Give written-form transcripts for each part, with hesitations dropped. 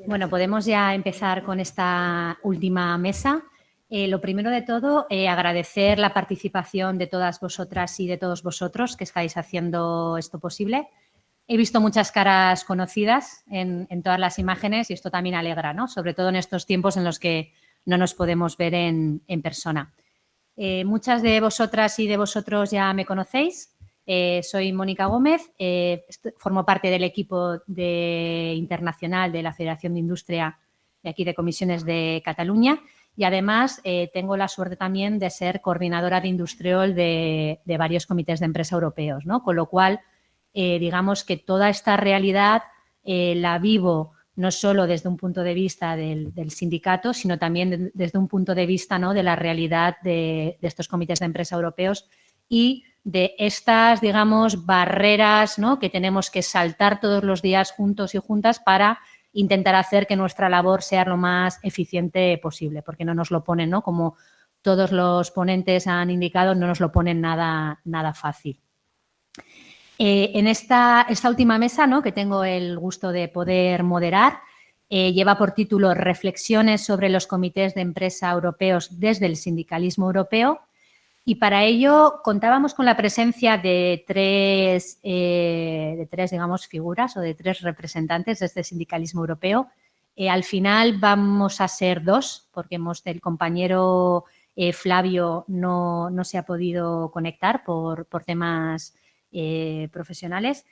Bueno, podemos ya empezar con esta última mesa. Lo primero de todo, agradecer la participación de todas vosotras y de todos vosotros que estáis haciendo esto posible. He visto muchas caras conocidas en todas las imágenes y esto también alegra, ¿no? Sobre todo en estos tiempos en los que no nos podemos ver en persona. Muchas de vosotras y de vosotros ya me conocéis. Soy Mónica Gómez, formo parte del equipo internacional de la Federación de Industria de aquí de Comisiones de Cataluña y además tengo la suerte también de ser coordinadora de Industriol de varios comités de empresa europeos, ¿no? Con lo cual, digamos que toda esta realidad la vivo no solo desde un punto de vista del sindicato, sino también desde un punto de vista, ¿no?, de la realidad de estos comités de empresa europeos y de estas, digamos, barreras, ¿no?, que tenemos que saltar todos los días juntos y juntas para intentar hacer que nuestra labor sea lo más eficiente posible, porque no nos lo ponen, ¿no?, como todos los ponentes han indicado, no nos lo ponen nada fácil. En esta última mesa, ¿no?, que tengo el gusto de poder moderar, lleva por título Reflexiones sobre los comités de empresa europeos desde el sindicalismo europeo y para ello contábamos con la presencia de tres, digamos, figuras o de tres representantes de este sindicalismo europeo. Al final vamos a ser dos porque el compañero Flavio no se ha podido conectar por temas profesionales.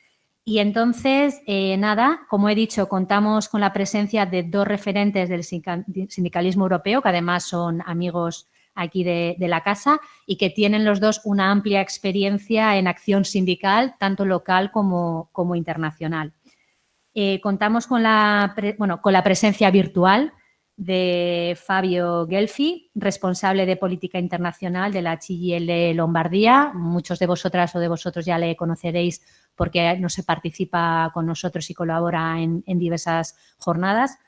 Y entonces, nada, como he dicho, contamos con la presencia de dos referentes del sindicalismo europeo, que además son amigos aquí de la casa y que tienen los dos una amplia experiencia en acción sindical, tanto local como internacional. Contamos con la presencia virtual de Fabio Gelfi, responsable de política internacional de la CGIL Lombardía. Muchos de vosotras o de vosotros ya le conoceréis porque no se participa con nosotros y colabora en diversas jornadas.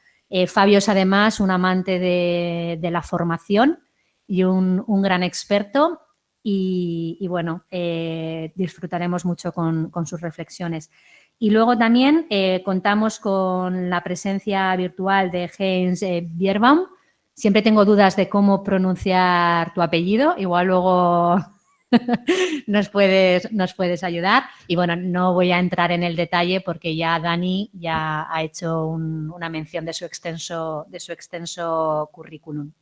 Fabio es además un amante de la formación y un gran experto y bueno, disfrutaremos mucho con sus reflexiones. Y luego también contamos con la presencia virtual de Heinz Bierbaum. Siempre tengo dudas de cómo pronunciar tu apellido, igual luego nos puedes ayudar. Y bueno, no voy a entrar en el detalle porque ya Dani ya ha hecho una mención de su extenso currículum.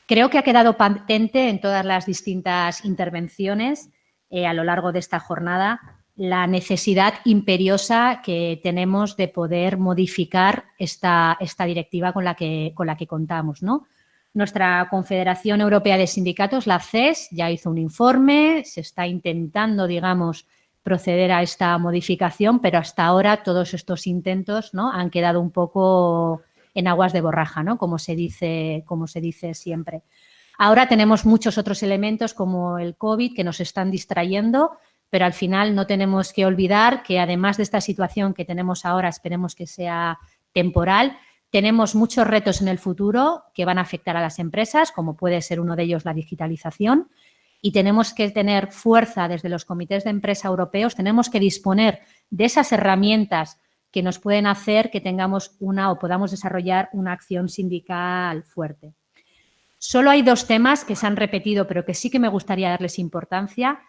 Creo que ha quedado patente en todas las distintas intervenciones a lo largo de esta jornada la necesidad imperiosa que tenemos de poder modificar esta directiva con la que contamos, ¿no? Nuestra Confederación Europea de Sindicatos, la CES, ya hizo un informe, se está intentando, digamos, proceder a esta modificación, pero hasta ahora todos estos intentos, ¿no?, han quedado un poco en aguas de borraja, ¿no?, como se dice siempre. Ahora tenemos muchos otros elementos como el COVID que nos están distrayendo, pero al final no tenemos que olvidar que además de esta situación que tenemos ahora, esperemos que sea temporal, tenemos muchos retos en el futuro que van a afectar a las empresas, como puede ser uno de ellos la digitalización, y tenemos que tener fuerza desde los comités de empresa europeos, tenemos que disponer de esas herramientas que nos pueden hacer que tengamos o podamos desarrollar una acción sindical fuerte. Solo hay dos temas que se han repetido, pero que sí que me gustaría darles importancia,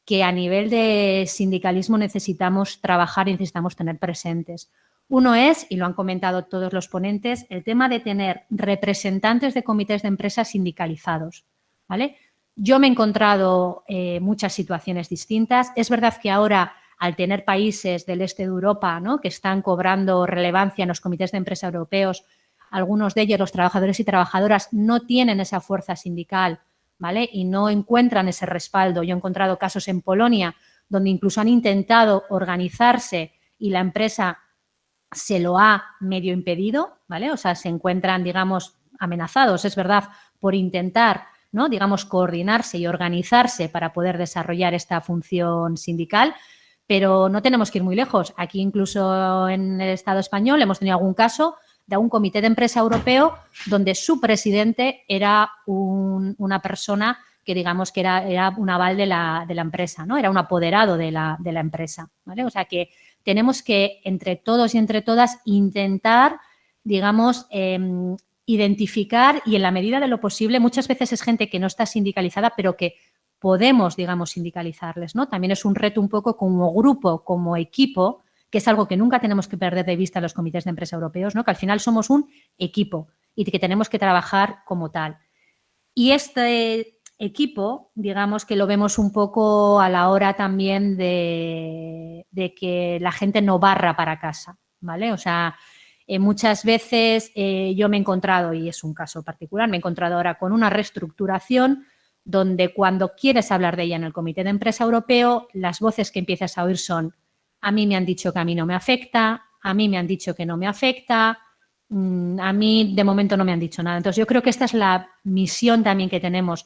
que a nivel de sindicalismo necesitamos trabajar y necesitamos tener presentes. Uno es, y lo han comentado todos los ponentes, el tema de tener representantes de comités de empresas sindicalizados, ¿vale? Yo me he encontrado muchas situaciones distintas. Es verdad que ahora, al tener países del este de Europa, ¿no?, que están cobrando relevancia en los comités de empresa europeos, algunos de ellos, los trabajadores y trabajadoras, no tienen esa fuerza sindical, ¿vale?, y no encuentran ese respaldo. Yo he encontrado casos en Polonia donde incluso han intentado organizarse y la empresa se lo ha medio impedido, ¿vale? O sea, se encuentran, digamos, amenazados, es verdad, por intentar, ¿no?, digamos, coordinarse y organizarse para poder desarrollar esta función sindical, pero no tenemos que ir muy lejos. Aquí incluso en el Estado español hemos tenido algún caso de un comité de empresa europeo donde su presidente era una persona que digamos que era un aval de la empresa, ¿no? Era un apoderado de la empresa, ¿vale? O sea que tenemos que, entre todos y entre todas, intentar, digamos, identificar y en la medida de lo posible, muchas veces es gente que no está sindicalizada, pero que podemos, digamos, sindicalizarles, ¿no? También es un reto un poco como grupo, como equipo, que es algo que nunca tenemos que perder de vista en los comités de empresa europeos, ¿no? Que al final somos un equipo y que tenemos que trabajar como tal. Y este equipo, digamos que lo vemos un poco a la hora también de que la gente no barra para casa, ¿vale? O sea, muchas veces yo me he encontrado, y es un caso particular, me he encontrado ahora con una reestructuración donde cuando quieres hablar de ella en el Comité de Empresa Europeo, las voces que empiezas a oír son: a mí me han dicho que a mí no me afecta, a mí me han dicho que no me afecta, a mí de momento no me han dicho nada. Entonces yo creo que esta es la misión también que tenemos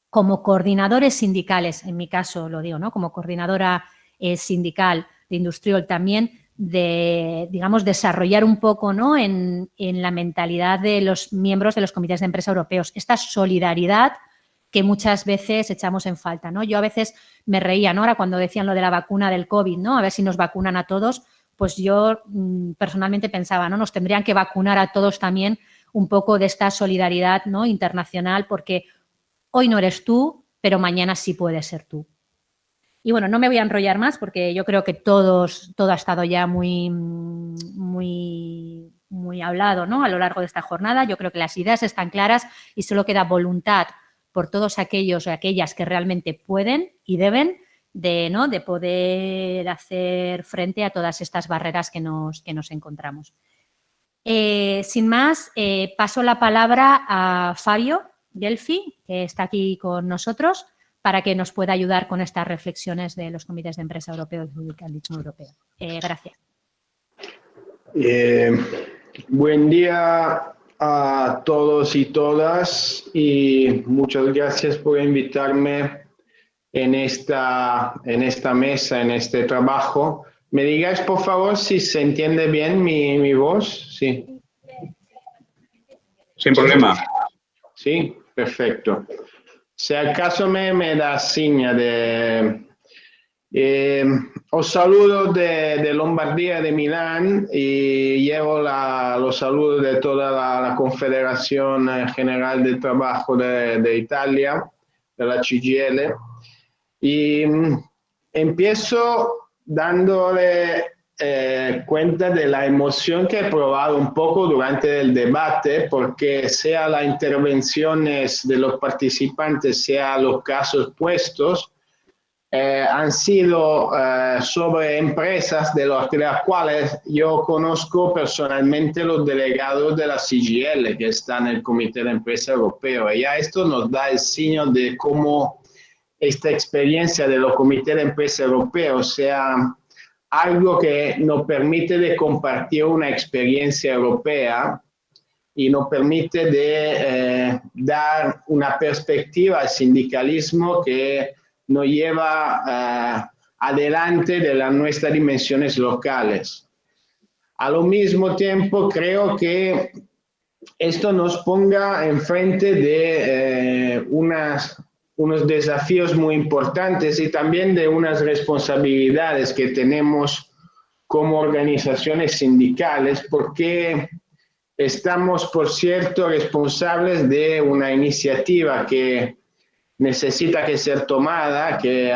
como coordinadores sindicales, en mi caso lo digo, ¿no? Como coordinadora sindical de Industriol también, de, digamos, desarrollar un poco, ¿no?, en la mentalidad de los miembros de los comités de empresa europeos, esta solidaridad que muchas veces echamos en falta, ¿no? Yo a veces me reía, ¿no?, ahora cuando decían lo de la vacuna del COVID, ¿no?, a ver si nos vacunan a todos, pues yo personalmente pensaba, ¿no?, nos tendrían que vacunar a todos también un poco de esta solidaridad, ¿no?, internacional, porque hoy no eres tú, pero mañana sí puedes ser tú. Y bueno, no me voy a enrollar más porque yo creo que todo ha estado ya muy hablado, ¿no?, a lo largo de esta jornada. Yo creo que las ideas están claras y solo queda voluntad por todos aquellos y aquellas que realmente pueden y deben de poder hacer frente a todas estas barreras que nos encontramos. Sin más, paso la palabra a Fabio Gelfi, que está aquí con nosotros, para que nos pueda ayudar con estas reflexiones de los comités de empresa europeos y sindicalismo europeo. Gracias. Buen día a todos y todas y muchas gracias por invitarme en esta mesa, en este trabajo. ¿Me digáis, por favor, si se entiende bien mi voz? Sí. Sin problema. Sí, perfecto. Si acaso me da seña de... os saludo de Lombardía, de Milán, y llevo los saludos de toda la Confederación General del Trabajo de Italia, de la CGIL. Y empiezo dándole cuenta de la emoción que he probado un poco durante el debate, porque sea las intervenciones de los participantes, sea los casos puestos, han sido sobre empresas de las cuales yo conozco personalmente los delegados de la CGIL que están en el Comité de Empresa Europeo. Y ya esto nos da el signo de cómo esta experiencia de los comités de empresa europeos sea algo que nos permite de compartir una experiencia europea y nos permite de dar una perspectiva al sindicalismo que nos lleva adelante de nuestras dimensiones locales. A lo mismo tiempo, creo que esto nos ponga enfrente de unos desafíos muy importantes y también de unas responsabilidades que tenemos como organizaciones sindicales, porque estamos, por cierto, responsables de una iniciativa que necesita que ser tomada, que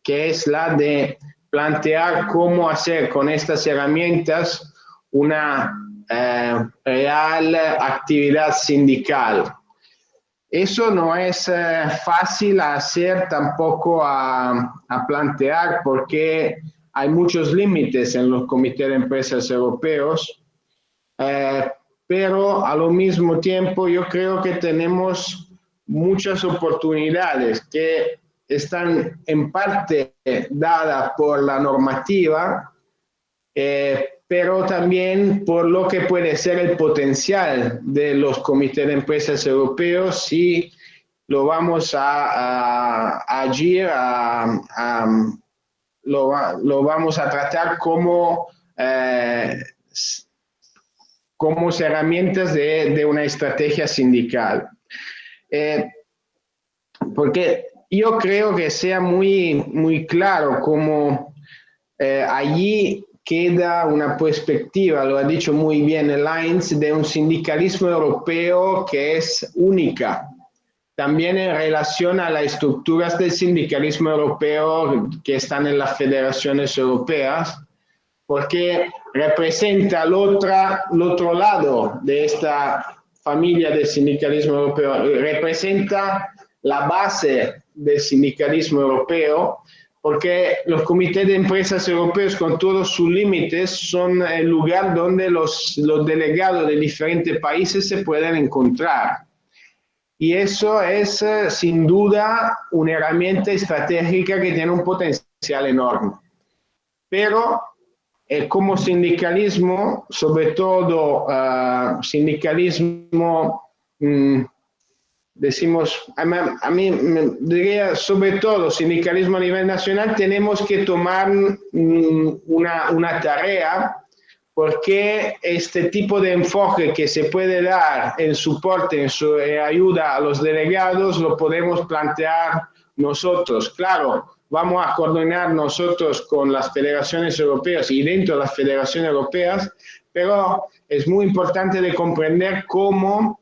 es la de plantear cómo hacer con estas herramientas una real actividad sindical. Eso no es fácil hacer tampoco a plantear, porque hay muchos límites en los comités de empresas europeos, pero a lo mismo tiempo yo creo que tenemos muchas oportunidades que están en parte dadas por la normativa, pero también por lo que puede ser el potencial de los comités de empresas europeos si lo vamos a agir, lo vamos a tratar como herramientas de una estrategia sindical. Porque yo creo que sea muy claro como allí queda una perspectiva, lo ha dicho muy bien Heinz, de un sindicalismo europeo que es única. También en relación a las estructuras del sindicalismo europeo que están en las federaciones europeas, porque representa el otro lado de esta familia del sindicalismo europeo, representa la base del sindicalismo europeo, porque los comités de empresas europeos con todos sus límites son el lugar donde los delegados de diferentes países se pueden encontrar. Y eso es sin duda una herramienta estratégica que tiene un potencial enorme. Pero como sindicalismo, sobre todo sindicalismo, decimos, a mí me diría sobre todo sindicalismo a nivel nacional, tenemos que tomar una tarea, porque este tipo de enfoque que se puede dar en soporte, en ayuda a los delegados, lo podemos plantear nosotros. Claro, vamos a coordinar nosotros con las federaciones europeas y dentro de las federaciones europeas, pero es muy importante de comprender cómo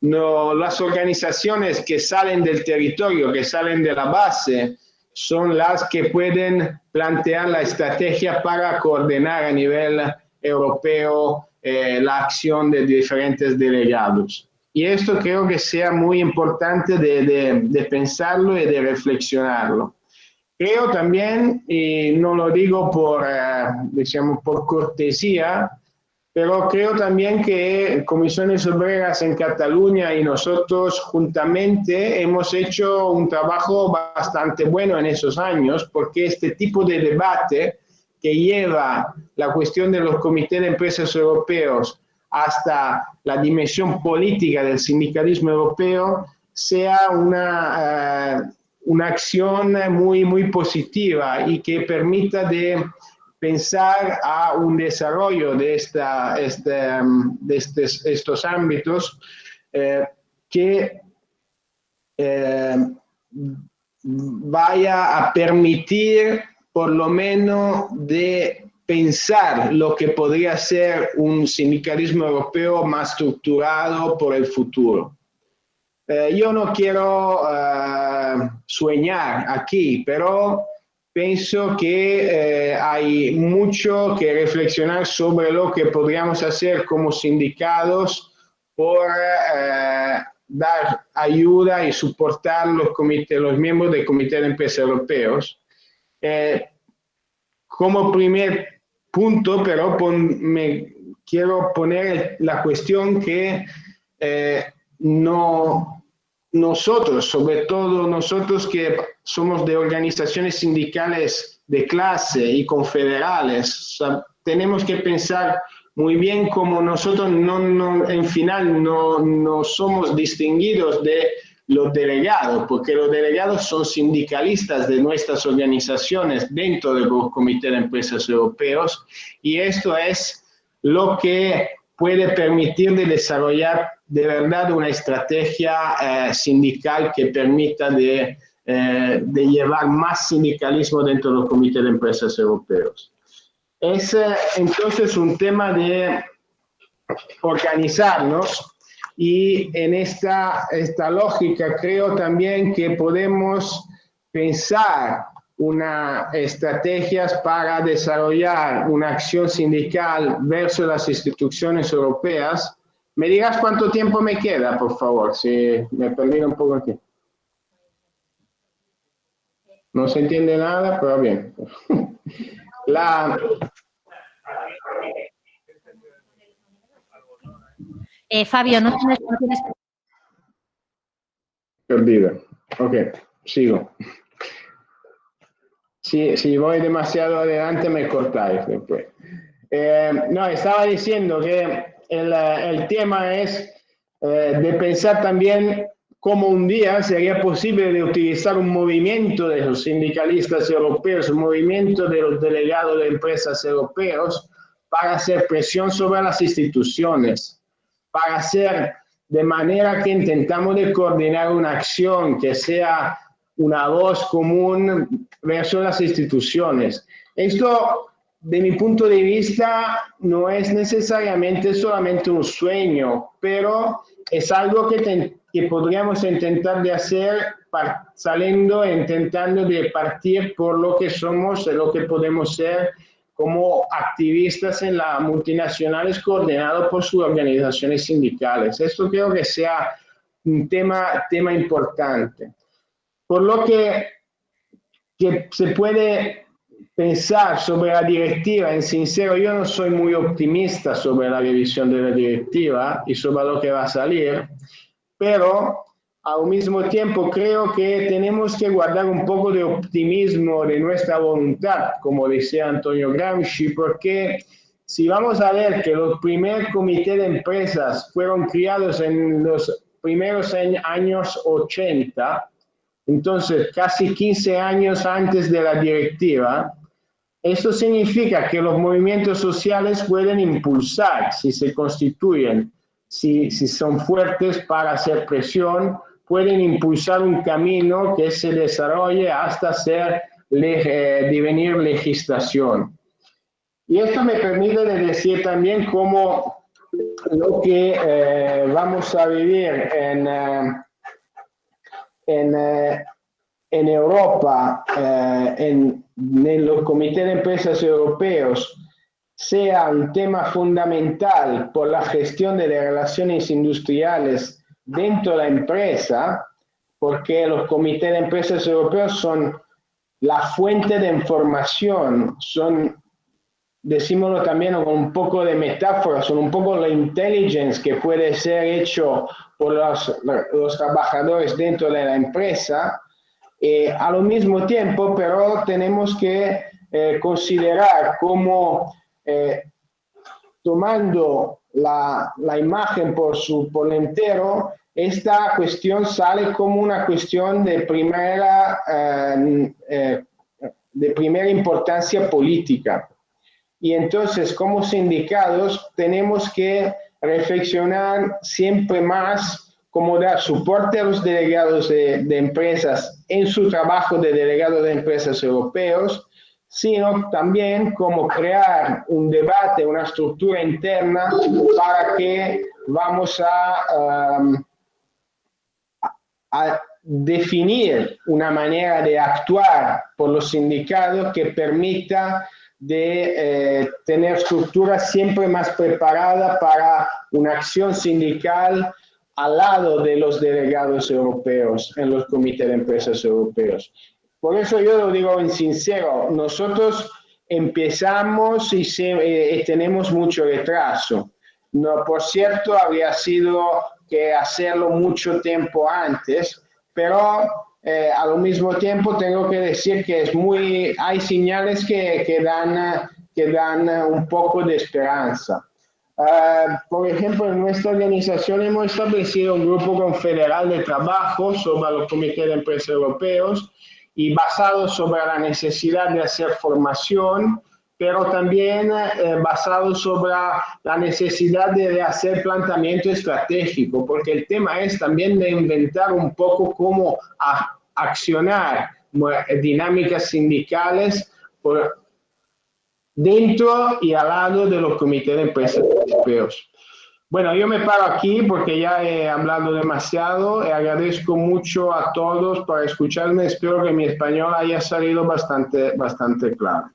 las organizaciones que salen del territorio, que salen de la base, son las que pueden plantear la estrategia para coordinar a nivel europeo la acción de diferentes delegados. Y esto creo que sea muy importante de pensarlo y de reflexionarlo. Creo también, y no lo digo por cortesía, pero creo también que Comisiones Obreras en Cataluña y nosotros juntamente hemos hecho un trabajo bastante bueno en esos años, porque este tipo de debate que lleva la cuestión de los comités de empresas europeos hasta la dimensión política del sindicalismo europeo sea una acción muy positiva y que permita de pensar a un desarrollo de estos ámbitos que vaya a permitir por lo menos de pensar lo que podría ser un sindicalismo europeo más estructurado por el futuro. Yo no quiero soñar aquí, pero pienso que hay mucho que reflexionar sobre lo que podríamos hacer como sindicatos por dar ayuda y soportar los miembros del Comité de Empresas Europeos. Como primer punto, pero quiero poner la cuestión que nosotros, sobre todo nosotros que somos de organizaciones sindicales de clase y confederales, tenemos que pensar muy bien cómo nosotros en final no somos distinguidos de los delegados, porque los delegados son sindicalistas de nuestras organizaciones dentro de los comités de empresas europeos, y esto es lo que puede permitir de desarrollar de verdad una estrategia sindical que permita de llevar más sindicalismo dentro de los comités de empresas europeos. Es entonces un tema de organizarnos, y en esta lógica creo también que podemos pensar estrategias para desarrollar una acción sindical versus las instituciones europeas. ¿Me dirás cuánto tiempo me queda, por favor? Si me perdí un poco aquí. No se entiende nada, pero bien. Fabio, no tienes... Perdida. Ok, sigo. Si voy demasiado adelante me cortáis después. No, estaba diciendo que el tema es de pensar también cómo un día sería posible de utilizar un movimiento de los sindicalistas europeos, un movimiento de los delegados de empresas europeos para hacer presión sobre las instituciones, para hacer de manera que intentamos de coordinar una acción que sea una voz común versus las instituciones. Esto, de mi punto de vista, no es necesariamente solamente un sueño, pero es algo que podríamos intentar de hacer intentando de partir por lo que somos, lo que podemos ser como activistas en las multinacionales coordinados por sus organizaciones sindicales. Esto creo que sea un tema importante. Por lo que se puede pensar sobre la directiva, en sincero, yo no soy muy optimista sobre la revisión de la directiva y sobre lo que va a salir, pero al mismo tiempo creo que tenemos que guardar un poco de optimismo de nuestra voluntad, como decía Antonio Gramsci, porque si vamos a ver que los primeros comités de empresas fueron creados en los primeros años 80, entonces casi 15 años antes de la directiva, esto significa que los movimientos sociales pueden impulsar, si se constituyen, si son fuertes para hacer presión, pueden impulsar un camino que se desarrolle hasta devenir legislación. Y esto me permite decir también cómo lo que vamos a vivir en Europa, en los comités de empresas europeos, sea un tema fundamental por la gestión de las relaciones industriales dentro de la empresa, porque los comités de empresas europeos son la fuente de información, decímoslo también con un poco de metáfora, son un poco la intelligence que puede ser hecho por los trabajadores dentro de la empresa. A lo mismo tiempo, pero tenemos que considerar cómo tomando la imagen por entero, esta cuestión sale como una cuestión de primera importancia política. Y entonces, como sindicatos, tenemos que reflexionar siempre más cómo dar soporte a los delegados de empresas en su trabajo de delegados de empresas europeos, sino también cómo crear un debate, una estructura interna para que vamos a definir una manera de actuar por los sindicatos que permita de tener estructuras siempre más preparadas para una acción sindical al lado de los delegados europeos en los comités de empresas europeos. Por eso yo lo digo en sincero, nosotros empezamos y tenemos mucho retraso. No, por cierto, habría sido que hacerlo mucho tiempo antes, pero al mismo tiempo tengo que decir que hay señales que dan un poco de esperanza. Por ejemplo, en nuestra organización hemos establecido un grupo confederal de trabajo sobre los comités de empresas europeos y basado sobre la necesidad de hacer formación, pero también basado sobre la necesidad de hacer planteamiento estratégico, porque el tema es también de inventar un poco cómo accionar dinámicas sindicales dentro y al lado de los comités de empresas europeos. Bueno, yo me paro aquí porque ya he hablado demasiado. Agradezco mucho a todos por escucharme. Espero que mi español haya salido bastante claro.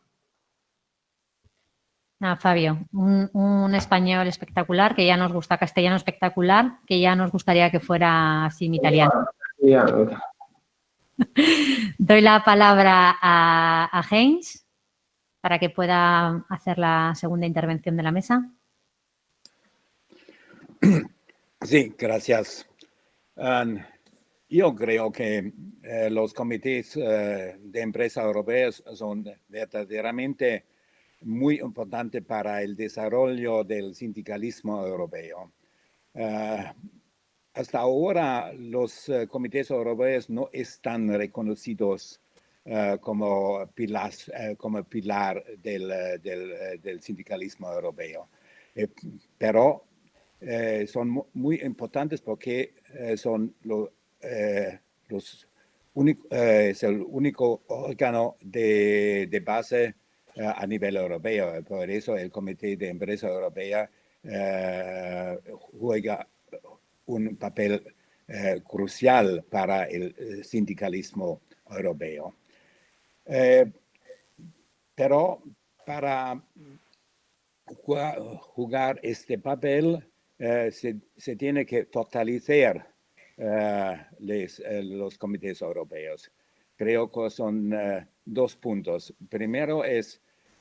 Fabio, un español espectacular, que ya nos gusta, castellano espectacular, que ya nos gustaría que fuera así mi italiano. Doy la palabra a Heinz para que pueda hacer la segunda intervención de la mesa. Sí, gracias. Yo creo que los comités de empresas europeas son verdaderamente muy importantes para el desarrollo del sindicalismo europeo. Hasta ahora los comités europeos no están reconocidos como pilar del sindicalismo europeo, pero son muy importantes porque son es el único órgano de base a nivel europeo. Por eso el Comité de Empresa Europea juega un papel crucial para el sindicalismo europeo. Pero para jugar este papel se tiene que fortalecer los comités europeos. Creo que son dos puntos. Primero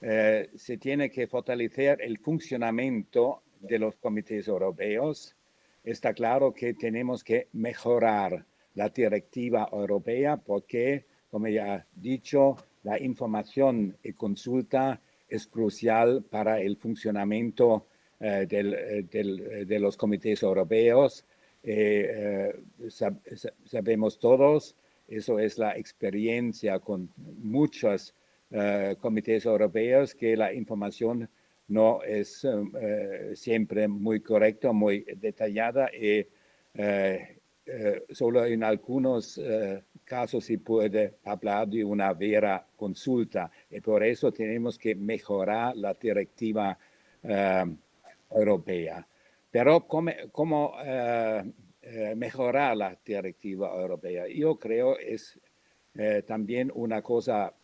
se tiene que fortalecer el funcionamiento de los comités europeos. Está claro que tenemos que mejorar la directiva europea porque, como ya he dicho, la información y consulta es crucial para el funcionamiento de los comités europeos. Sabemos todos, eso es la experiencia con muchos comités europeos, que la información no es siempre muy correcta, muy detallada y solo en algunos casos se puede hablar de una vera consulta y por eso tenemos que mejorar la directiva europea. Pero ¿cómo mejorar la directiva europea? Yo creo es también una cosa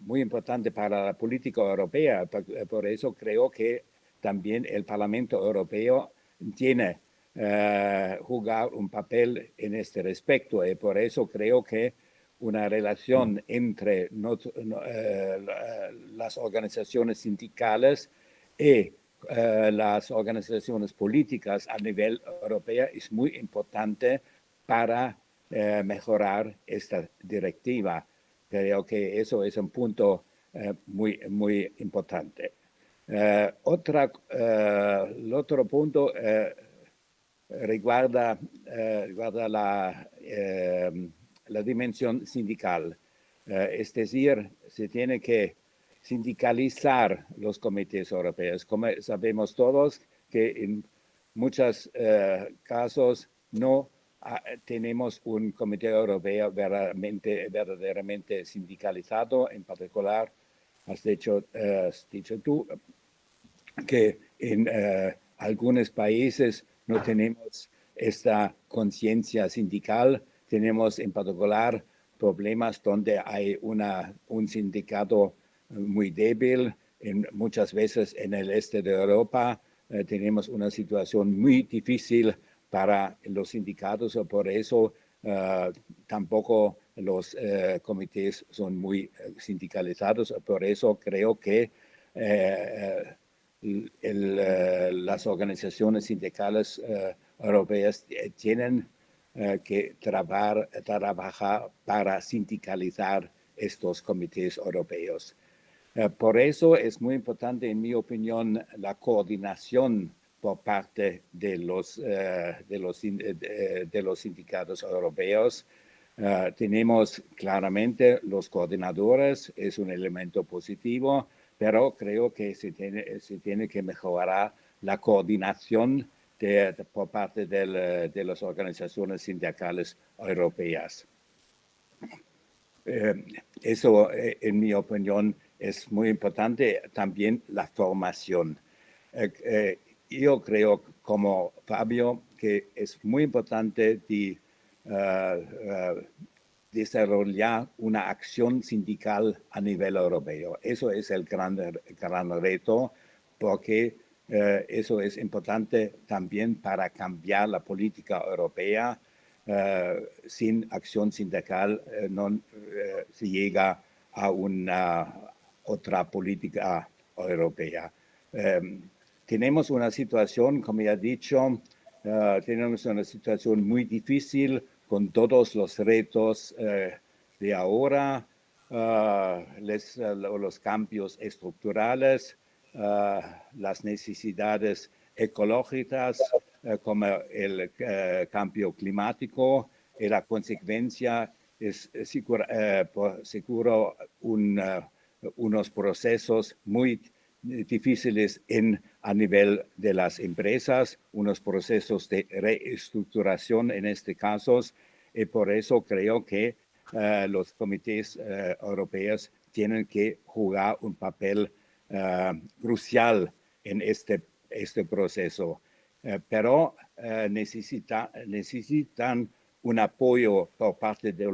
muy importante para la política europea. Por eso creo que también el Parlamento Europeo tiene jugar un papel en este respecto y por eso creo que una relación entre las organizaciones sindicales y las organizaciones políticas a nivel europeo es muy importante para mejorar esta directiva. Creo que eso es un punto muy, muy importante. El otro punto riguarda la dimensión sindical. Es decir, se tiene que sindicalizar los comités europeos. Como sabemos todos que en muchos casos no tenemos un comité europeo verdaderamente sindicalizado. En particular, has dicho tú que en algunos países no tenemos esta conciencia sindical. Tenemos en particular problemas donde hay un sindicato muy débil. Muchas veces en el este de Europa tenemos una situación muy difícil para los sindicatos y por eso tampoco los comités son muy sindicalizados. Por eso creo que las organizaciones sindicales europeas tienen que trabajar para sindicalizar estos comités europeos. Por eso es muy importante, en mi opinión, la coordinación por parte de los sindicatos europeos. Tenemos claramente los coordinadores, es un elemento positivo, pero creo que se tiene que mejorar la coordinación por parte de las organizaciones sindicales europeas. Eso, en mi opinión, es muy importante. También la formación. Yo creo, como Fabio, que es muy importante desarrollar una acción sindical a nivel europeo. Eso es el gran reto, porque eso es importante también para cambiar la política europea. Sin acción sindical no se llega a una otra política europea. Tenemos una situación, como ya he dicho, tenemos una situación muy difícil con todos los retos de ahora, los cambios estructurales, las necesidades ecológicas, como el cambio climático, y la consecuencia es seguro unos procesos muy difíciles a nivel de las empresas, unos procesos de reestructuración en este caso, y por eso creo que los comités europeos tienen que jugar un papel crucial en este proceso, pero necesitan un apoyo por parte de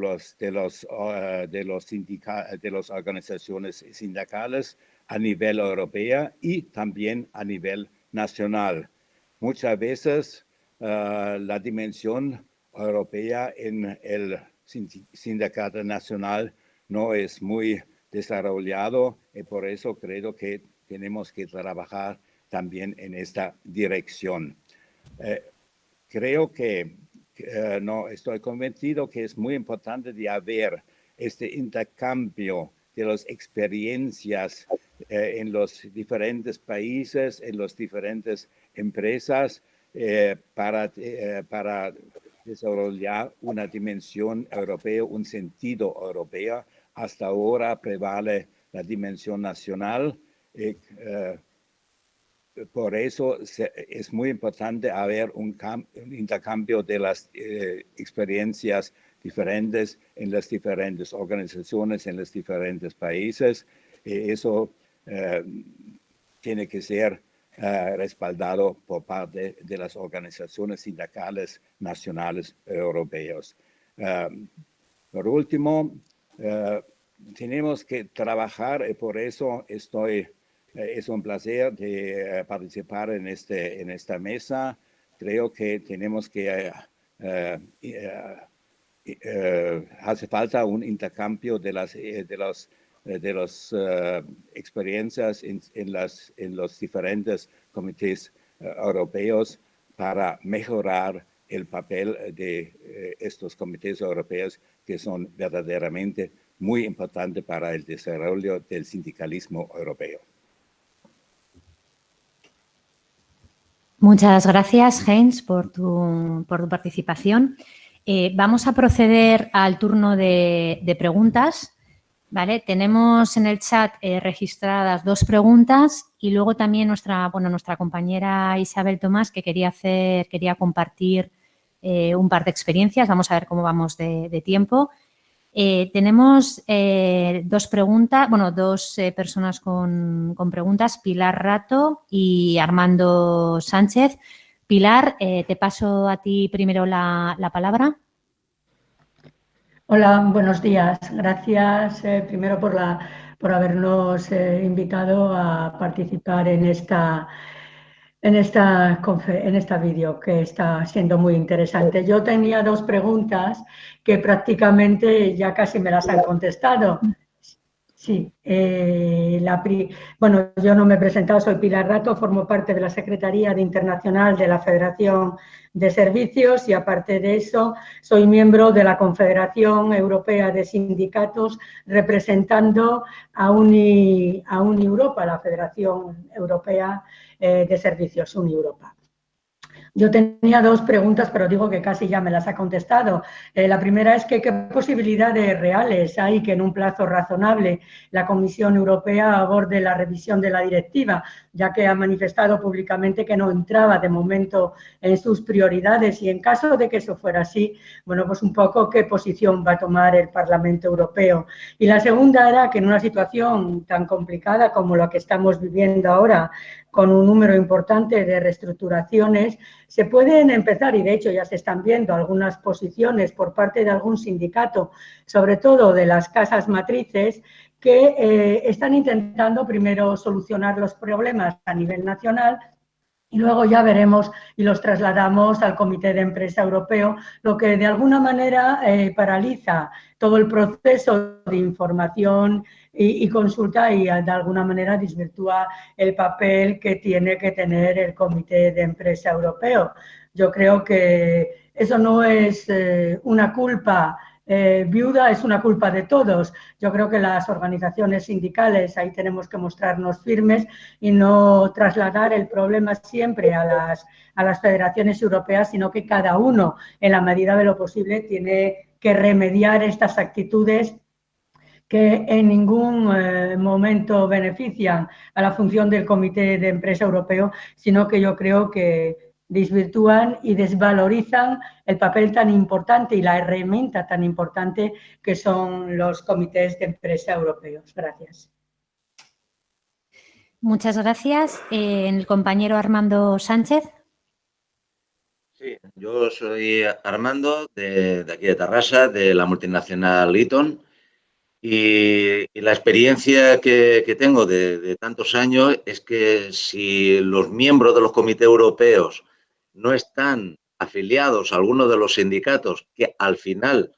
las organizaciones sindicales a nivel europeo y también a nivel nacional. Muchas veces la dimensión europea en el sindicato nacional no es muy desarrollado y por eso creo que tenemos que trabajar también en esta dirección. Creo que no estoy convencido que es muy importante de haber este intercambio de las experiencias en los diferentes países, en las diferentes empresas para desarrollar una dimensión europea, un sentido europeo. Hasta ahora prevale la dimensión nacional. Por eso es muy importante haber un intercambio de las experiencias diferentes en las diferentes organizaciones, en los diferentes países. Eso tiene que ser respaldado por parte de las organizaciones sindicales nacionales europeas. Por último, tenemos que trabajar y por eso es un placer de participar en esta mesa. Creo que tenemos que hace falta un intercambio de las experiencias en los diferentes comités europeos para mejorar el papel de estos comités europeos que son verdaderamente muy importantes para el desarrollo del sindicalismo europeo. Muchas gracias, Heinz, por tu participación. Vamos a proceder al turno de preguntas. ¿Vale? Tenemos en el chat registradas 2 preguntas y luego también nuestra compañera Isabel Tomás que quería compartir un par de experiencias. Vamos a ver cómo vamos de tiempo. Tenemos 2 preguntas, dos personas con preguntas, Pilar Rato y Armando Sánchez. Pilar, te paso a ti primero la palabra. Hola, buenos días. Gracias primero por habernos invitado a participar en esta vídeo que está siendo muy interesante. Yo tenía 2 preguntas que prácticamente ya casi me las han contestado. Sí, bueno, yo no me he presentado, soy Pilar Rato, formo parte de la Secretaría de Internacional de la Federación de Servicios y aparte de eso soy miembro de la Confederación Europea de Sindicatos representando a UniEuropa, la Federación Europea de Servicios, UniEuropa. Yo tenía 2 preguntas, pero digo que casi ya me las ha contestado. La primera es que qué posibilidades reales hay que en un plazo razonable la Comisión Europea aborde la revisión de la directiva, ya que ha manifestado públicamente que no entraba de momento en sus prioridades y en caso de que eso fuera así, bueno, pues un poco qué posición va a tomar el Parlamento Europeo. Y la segunda era que en una situación tan complicada como la que estamos viviendo ahora, con un número importante de reestructuraciones, se pueden empezar, y de hecho ya se están viendo algunas posiciones por parte de algún sindicato, sobre todo de las casas matrices, que están intentando primero solucionar los problemas a nivel nacional y luego ya veremos y los trasladamos al Comité de Empresa Europeo, lo que de alguna manera paraliza todo el proceso de información y consulta y de alguna manera desvirtúa el papel que tiene que tener el Comité de Empresa Europeo. Yo creo que eso no es una culpa viuda, es una culpa de todos. Yo creo que las organizaciones sindicales ahí tenemos que mostrarnos firmes y no trasladar el problema siempre a las federaciones europeas, sino que cada uno, en la medida de lo posible, tiene que remediar estas actitudes que en ningún momento benefician a la función del Comité de Empresa Europeo, sino que yo creo que desvirtúan y desvalorizan el papel tan importante y la herramienta tan importante que son los comités de empresa europeos. Gracias. Muchas gracias. El compañero Armando Sánchez. Sí, yo soy Armando, de aquí de Tarrasa, de la multinacional Eaton, y la experiencia que tengo de tantos años es que si los miembros de los comités europeos no están afiliados a alguno de los sindicatos, que al final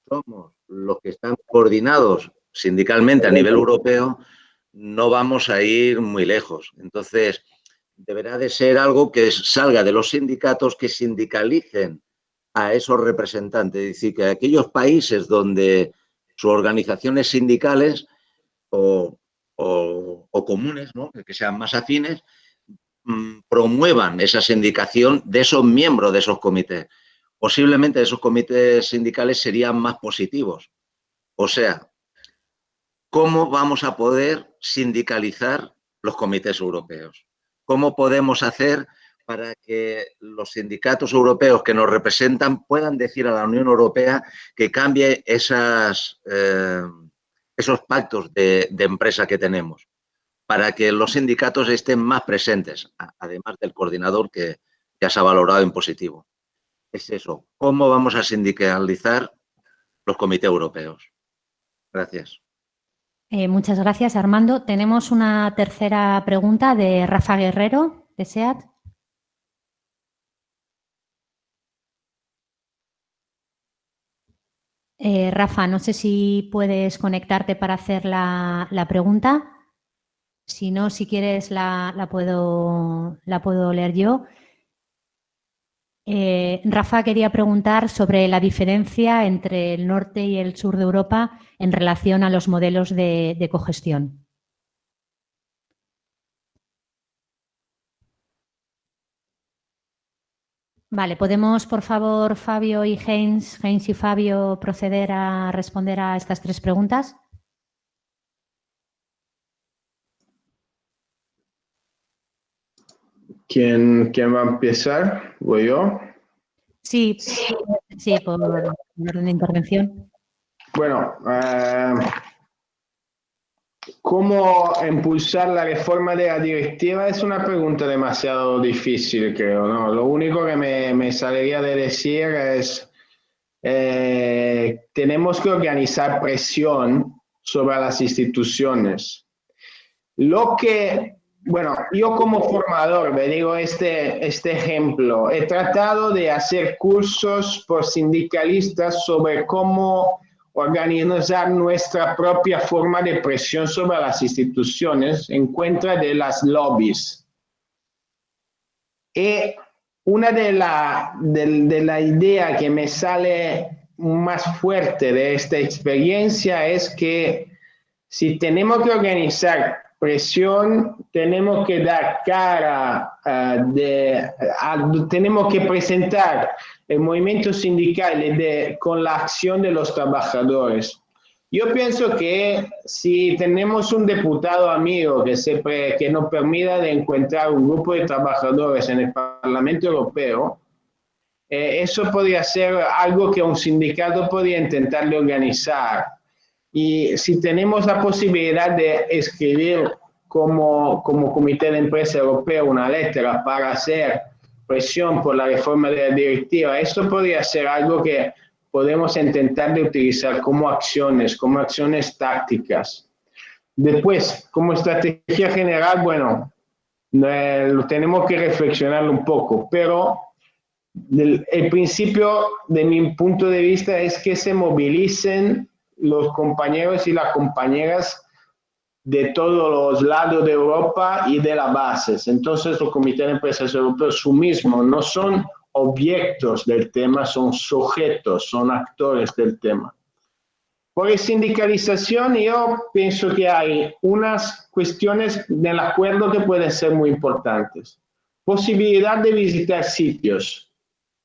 somos los que están coordinados sindicalmente a nivel europeo, no vamos a ir muy lejos. Entonces, deberá de ser algo que salga de los sindicatos, que sindicalicen a esos representantes. Es decir, que aquellos países donde sus organizaciones sindicales o comunes, ¿no?, que sean más afines, promuevan esa sindicación de esos miembros de esos comités. Posiblemente esos comités sindicales serían más positivos. O sea, ¿cómo vamos a poder sindicalizar los comités europeos? ¿Cómo podemos hacer para que los sindicatos europeos que nos representan puedan decir a la Unión Europea que cambie esos pactos de empresa que tenemos, para que los sindicatos estén más presentes, además del coordinador que ya se ha valorado en positivo? Es eso, ¿cómo vamos a sindicalizar los comités europeos? Gracias. Muchas gracias, Armando. Tenemos una tercera pregunta de Rafa Guerrero, de SEAT. Rafa, no sé si puedes conectarte para hacer la pregunta. Si no, si quieres, la puedo leer yo. Rafa quería preguntar sobre la diferencia entre el norte y el sur de Europa en relación a los modelos de cogestión. Vale, ¿podemos, por favor, Fabio y Heinz y Fabio, proceder a responder a estas tres preguntas? ¿Quién va a empezar? ¿Voy yo? Sí, por orden de intervención. Bueno, ¿cómo impulsar la reforma de la directiva? Es una pregunta demasiado difícil, creo, ¿no? Lo único que me saldría de decir es tenemos que organizar presión sobre las instituciones. Bueno, yo como formador, me digo este ejemplo, he tratado de hacer cursos por sindicalistas sobre cómo organizar nuestra propia forma de presión sobre las instituciones en contra de las lobbies. Y una de la idea que me sale más fuerte de esta experiencia es que si tenemos que organizar presión, tenemos que dar cara, tenemos que presentar el movimiento sindical con la acción de los trabajadores. Yo pienso que si tenemos un diputado amigo que nos permita de encontrar un grupo de trabajadores en el Parlamento Europeo, eso podría ser algo que un sindicato podría intentar de organizar. Y si tenemos la posibilidad de escribir como Comité de Empresa Europeo una letra para hacer presión por la reforma de la directiva, esto podría ser algo que podemos intentar de utilizar como acciones tácticas. Después, como estrategia general, bueno, lo tenemos que reflexionar un poco, pero el principio de mi punto de vista es que se movilicen los compañeros y las compañeras de todos los lados de Europa y de las bases. Entonces, los comités de empresas europeos su mismo no son objetos del tema, son sujetos, son actores del tema. Por sindicalización, yo pienso que hay unas cuestiones del acuerdo que pueden ser muy importantes. Posibilidad de visitar sitios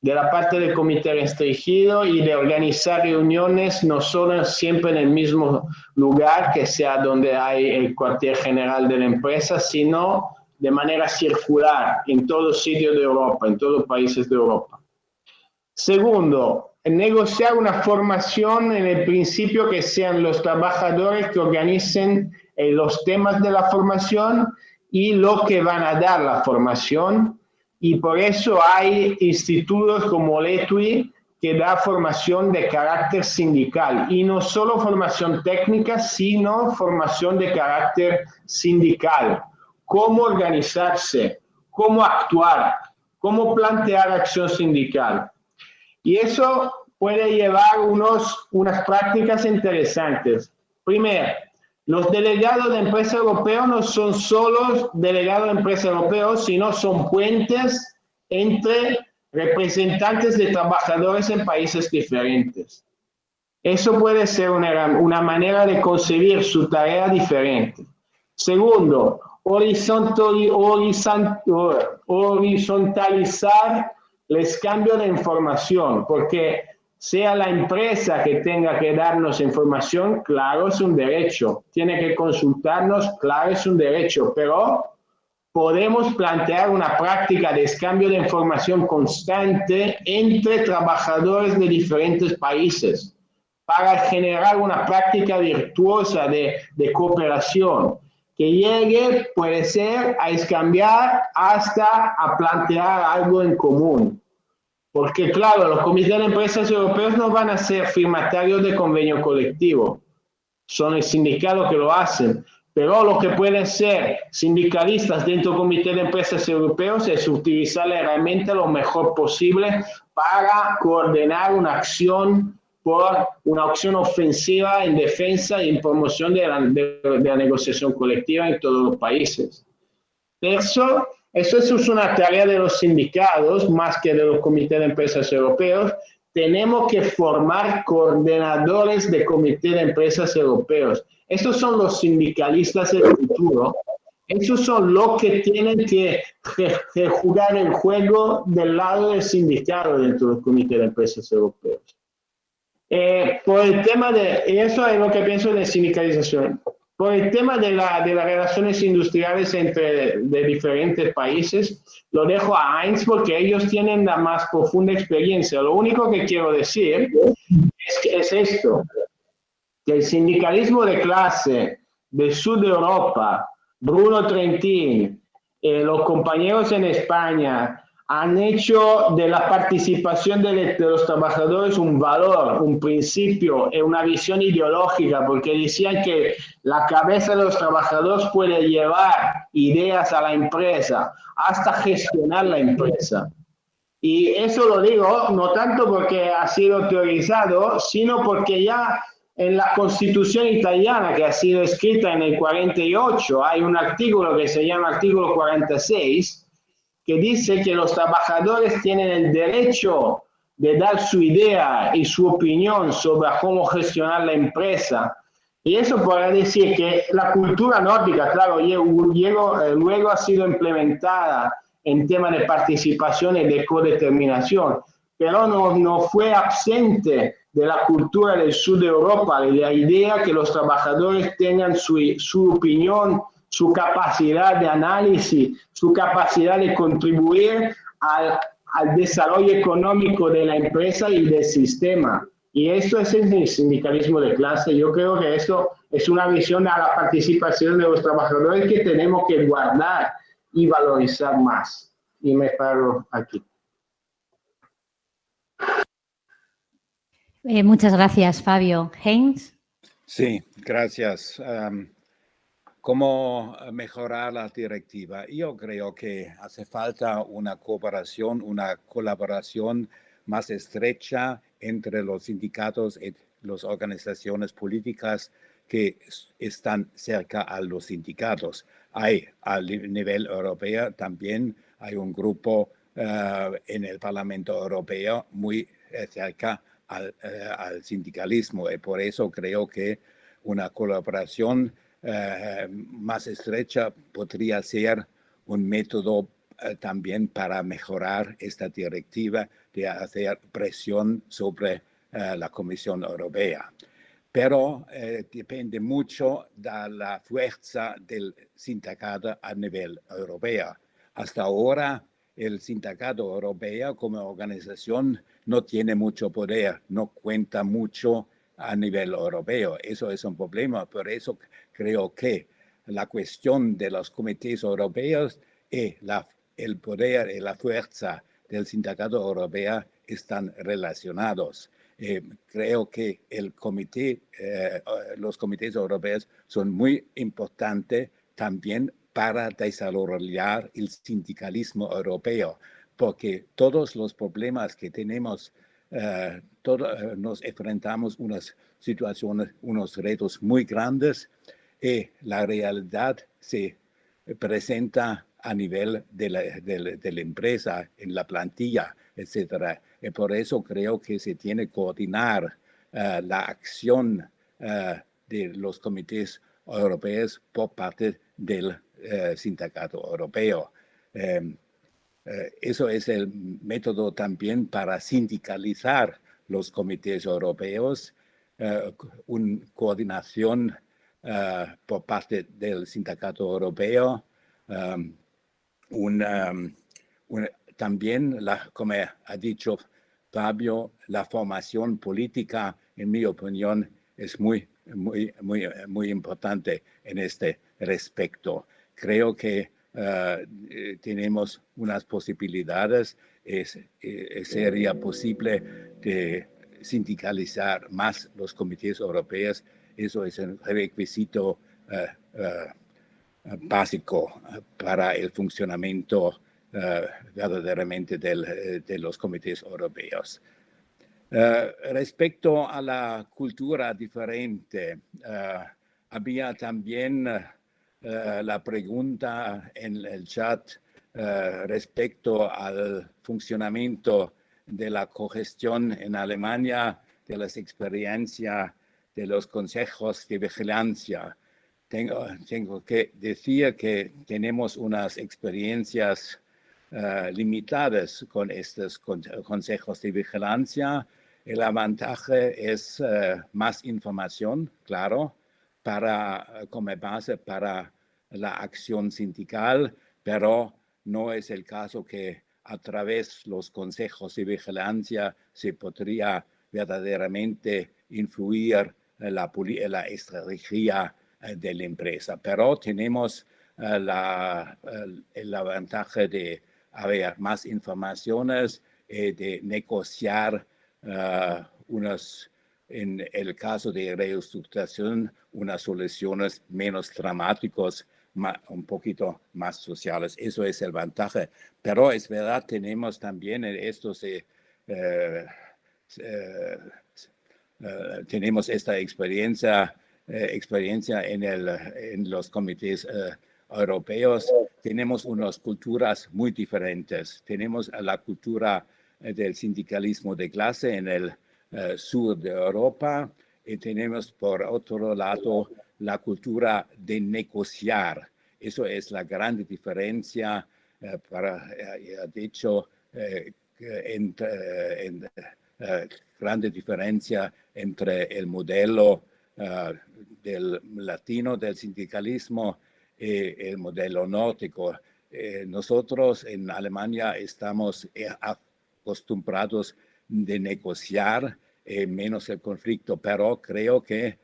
de la parte del comité restringido y de organizar reuniones no solo siempre en el mismo lugar, que sea donde hay el cuartel general de la empresa, sino de manera circular en todos sitios de Europa, en todos los países de Europa. Segundo, negociar una formación en el principio que sean los trabajadores que organicen los temas de la formación y lo que van a dar la formación. Y por eso hay institutos como el ETUI que da formación de carácter sindical. Y no solo formación técnica, sino formación de carácter sindical. Cómo organizarse, cómo actuar, cómo plantear acción sindical. Y eso puede llevar unas prácticas interesantes. Primero, los delegados de empresas europeos no son solo delegados de empresas europeos, sino son puentes entre representantes de trabajadores en países diferentes. Eso puede ser una manera de concebir su tarea diferente. Segundo, horizontalizar los cambios de información, porque sea la empresa que tenga que darnos información, claro, es un derecho. Tiene que consultarnos, claro, es un derecho, pero podemos plantear una práctica de cambio de información constante entre trabajadores de diferentes países para generar una práctica virtuosa de cooperación que llegue, puede ser, a cambiar hasta a plantear algo en común. Porque, claro, los comités de empresas europeos no van a ser firmatarios de convenio colectivo. Son el sindicato que lo hacen. Pero lo que pueden ser sindicalistas dentro del comité de empresas europeos es utilizar la herramienta lo mejor posible para coordinar una acción ofensiva en defensa y en promoción de la negociación colectiva en todos los países. Eso es una tarea de los sindicatos más que de los comités de empresas europeos. Tenemos que formar coordinadores de comité de empresas europeos. Estos son los sindicalistas del futuro. Esos son los que tienen que jugar el juego del lado del sindicato dentro del comité de empresas europeos. Por el tema eso es lo que pienso de sindicalización. Por el tema de las relaciones industriales de diferentes países, lo dejo a Heinz porque ellos tienen la más profunda experiencia. Lo único que quiero decir es esto, que el sindicalismo de clase del sur de Europa, Bruno Trentin, los compañeros en España, han hecho de la participación de los trabajadores un valor, un principio, una visión ideológica, porque decían que la cabeza de los trabajadores puede llevar ideas a la empresa, hasta gestionar la empresa. Y eso lo digo no tanto porque ha sido teorizado, sino porque ya en la Constitución italiana, que ha sido escrita en el 48, hay un artículo que se llama artículo 46, que dice que los trabajadores tienen el derecho de dar su idea y su opinión sobre cómo gestionar la empresa. Y eso podría decir que la cultura nórdica, claro, luego ha sido implementada en temas de participación y de codeterminación, pero no fue absente de la cultura del sur de Europa, de la idea que los trabajadores tengan su opinión, su capacidad de análisis, su capacidad de contribuir al desarrollo económico de la empresa y del sistema. Y esto es el sindicalismo de clase. Yo creo que esto es una visión a la participación de los trabajadores que tenemos que guardar y valorizar más. Y me paro aquí. Muchas gracias, Fabio. Heinz. Sí, gracias. ¿Cómo mejorar la directiva? Yo creo que hace falta una cooperación, una colaboración más estrecha entre los sindicatos y las organizaciones políticas que están cerca a los sindicatos. Hay a nivel europeo también hay un grupo en el Parlamento Europeo muy cerca al sindicalismo y por eso creo que una colaboración más estrecha podría ser un método también para mejorar esta directiva, de hacer presión sobre la Comisión Europea. pero depende mucho de la fuerza del sindicato a nivel europeo. Hasta ahora, el sindicato europeo como organización no tiene mucho poder, no cuenta mucho a nivel europeo. Eso es un problema, por eso creo que la cuestión de los comités europeos y el poder y la fuerza del sindicato europeo están relacionados. Creo que los comités europeos son muy importantes también para desarrollar el sindicalismo europeo, porque todos los problemas que tenemos, nos enfrentamos a unas situaciones, unos retos muy grandes y la realidad se presenta a nivel de la empresa, en la plantilla, etc. Y por eso creo que se tiene que coordinar la acción de los comités europeos por parte del sindicato europeo. Eso es el método también para sindicalizar los comités europeos, una coordinación por parte del sindicato europeo, también, como ha dicho Fabio, la formación política, en mi opinión, es muy importante en este respecto. Creo que tenemos unas posibilidades, sería posible de sindicalizar más los comités europeos. Eso es un requisito básico para el funcionamiento verdaderamente de los comités europeos. Respecto a la cultura diferente, había también la pregunta en el chat respecto al funcionamiento de la cogestión en Alemania, de las experiencias de los consejos de vigilancia. Tengo que decir que tenemos unas experiencias limitadas con estos consejos de vigilancia. El avantaje es más información, claro, como base para la acción sindical, pero no es el caso que a través de los consejos de vigilancia se podría verdaderamente influir la estrategia de la empresa. Pero tenemos el avantaje de haber más informaciones, de negociar en el caso de reestructuración, unas soluciones menos dramáticas, un poquito más sociales. Eso es el avantaje. Pero es verdad, tenemos también tenemos esta experiencia en los comités europeos. Tenemos unas culturas muy diferentes. Tenemos la cultura del sindicalismo de clase en el sur de Europa y tenemos por otro lado la cultura de negociar. Eso es la gran diferencia, grande diferencia entre el modelo del latino del sindicalismo y el modelo nórdico. Nosotros en Alemania estamos acostumbrados de negociar menos el conflicto, pero creo que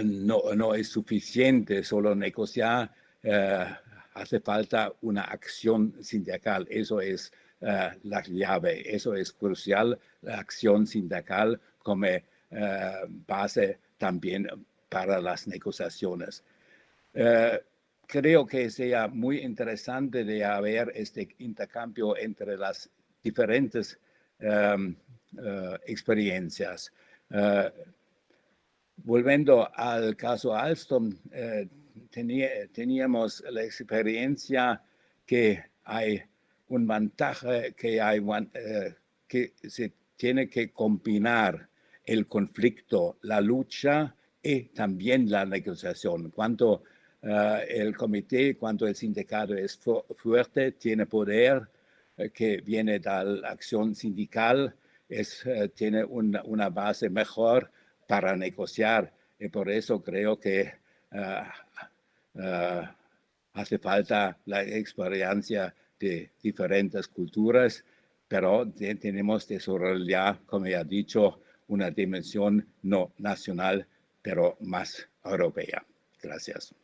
no es suficiente solo negociar, hace falta una acción sindical. Eso es la llave, eso es crucial, la acción sindical como base también para las negociaciones. Creo que sea muy interesante de haber este intercambio entre las diferentes experiencias. Volviendo al caso Alstom, teníamos la experiencia que hay un ventaja, que se tiene que combinar el conflicto, la lucha y también la negociación. Cuando el comité, cuando el sindicato es fuerte, tiene poder que viene de la acción sindical, tiene una base mejor para negociar. Y por eso creo que hace falta la experiencia de diferentes culturas, pero tenemos que desarrollar, como ya he dicho, una dimensión no nacional, pero más europea. Gracias.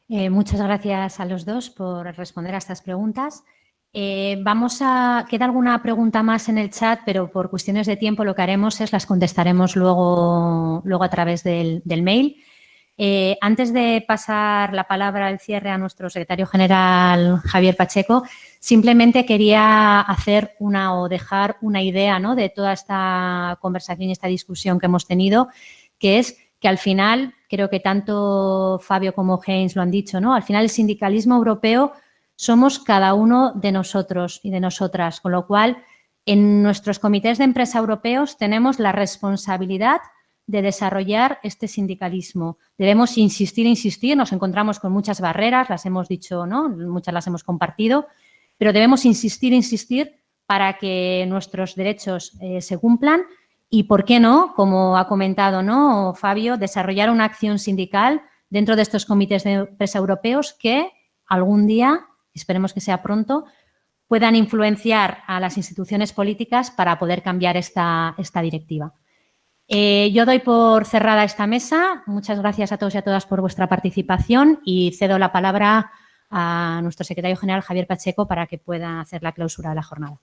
Muchas gracias a los dos por responder a estas preguntas. Queda alguna pregunta más en el chat, pero por cuestiones de tiempo lo que haremos es las contestaremos luego a través del mail. Antes de pasar la palabra al cierre a nuestro secretario general, Javier Pacheco, simplemente quería dejar una idea, ¿no?, de toda esta conversación y esta discusión que hemos tenido, que es que al final, creo que tanto Fabio como Heinz lo han dicho, ¿no?, al final el sindicalismo europeo somos cada uno de nosotros y de nosotras, con lo cual en nuestros comités de empresa europeos tenemos la responsabilidad de desarrollar este sindicalismo. Debemos insistir, nos encontramos con muchas barreras, las hemos dicho, ¿no?, muchas las hemos compartido, pero debemos insistir para que nuestros derechos se cumplan y, ¿por qué no?, como ha comentado, ¿no?, Fabio, desarrollar una acción sindical dentro de estos comités de empresa europeos que algún día, esperemos que sea pronto, puedan influenciar a las instituciones políticas para poder cambiar esta directiva. Yo doy por cerrada esta mesa. Muchas gracias a todos y a todas por vuestra participación y cedo la palabra a nuestro secretario general, Javier Pacheco, para que pueda hacer la clausura de la jornada.